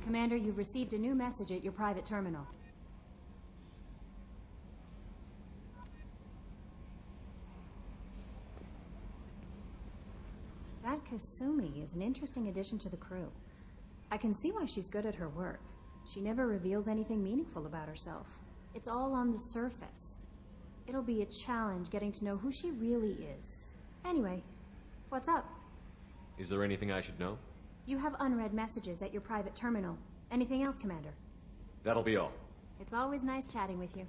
Commander, you've received a new message at your private terminal. That Kasumi is an interesting addition to the crew. I can see why she's good at her work. She never reveals anything meaningful about herself. It's all on the surface. It'll be a challenge getting to know who she really is. Anyway, what's up? Is there anything I should know? You have unread messages at your private terminal. Anything else, Commander? That'll be all. It's always nice chatting with you.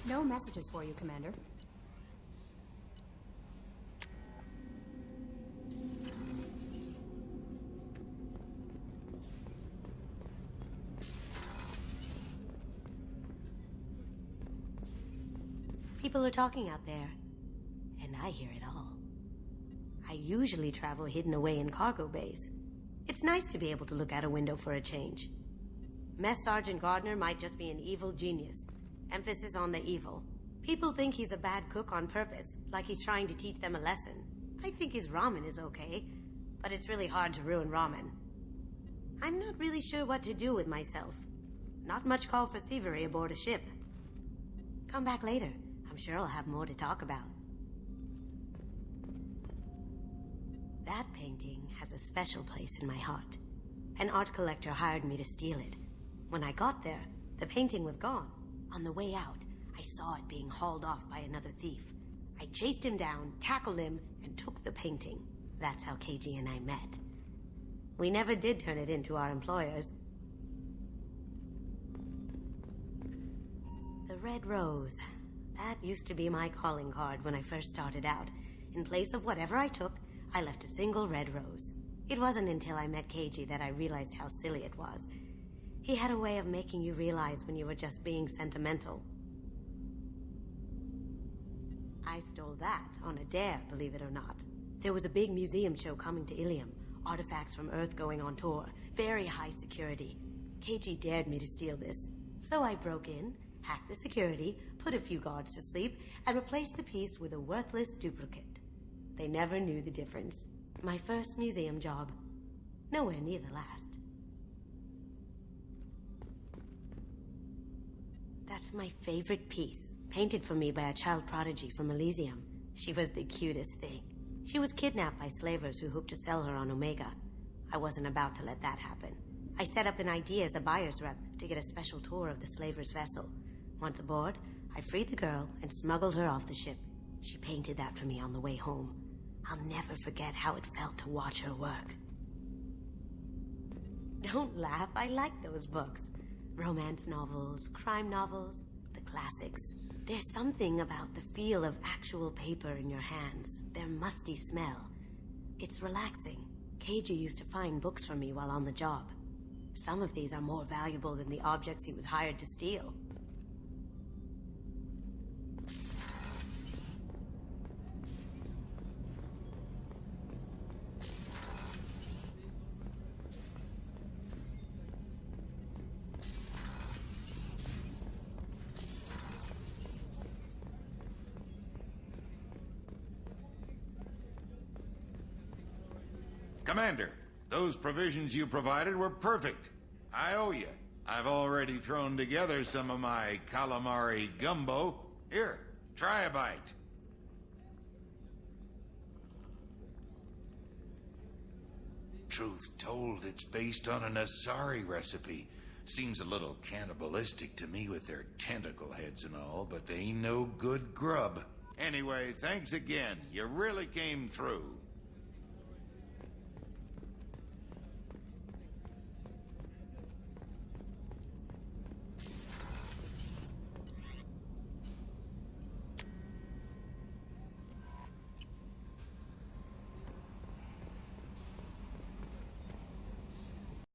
No messages for you, Commander. People are talking out there. I hear it all. I usually travel hidden away in cargo bays. It's nice to be able to look out a window for a change. Mess Sergeant Gardner might just be an evil genius. Emphasis on the evil. People think he's a bad cook on purpose, like he's trying to teach them a lesson. I think his ramen is okay, but it's really hard to ruin ramen. I'm not really sure what to do with myself. Not much call for thievery aboard a ship. Come back later. I'm sure I'll have more to talk about. That painting has a special place in my heart. An art collector hired me to steal it. When I got there, the painting was gone. On the way out, I saw it being hauled off by another thief. I chased him down, tackled him, and took the painting. That's how KG and I met. We never did turn it into our employers. The red rose. That used to be my calling card when I first started out. In place of whatever I took, I left a single red rose. It wasn't until I met KG that I realized how silly it was. He had a way of making you realize when you were just being sentimental. I stole that on a dare, believe it or not. There was a big museum show coming to Ilium. Artifacts from Earth going on tour. Very high security. KG dared me to steal this. So I broke in, hacked the security, put a few guards to sleep, and replaced the piece with a worthless duplicate. They never knew the difference. My first museum job. Nowhere near the last. That's my favorite piece. Painted for me by a child prodigy from Elysium. She was the cutest thing. She was kidnapped by slavers who hoped to sell her on Omega. I wasn't about to let that happen. I set up an idea as a buyer's rep to get a special tour of the slaver's vessel. Once aboard, I freed the girl and smuggled her off the ship. She painted that for me on the way home. I'll never forget how it felt to watch her work. Don't laugh, I like those books. Romance novels, crime novels, the classics. There's something about the feel of actual paper in your hands, their musty smell. It's relaxing. KG used to find books for me while on the job. Some of these are more valuable than the objects he was hired to steal. Commander, those provisions you provided were perfect. I owe you. I've already thrown together some of my calamari gumbo. Here, try a bite. Truth told, it's based on an Asari recipe. Seems a little cannibalistic to me with their tentacle heads and all, but they ain't no good grub. Anyway, thanks again. You really came through.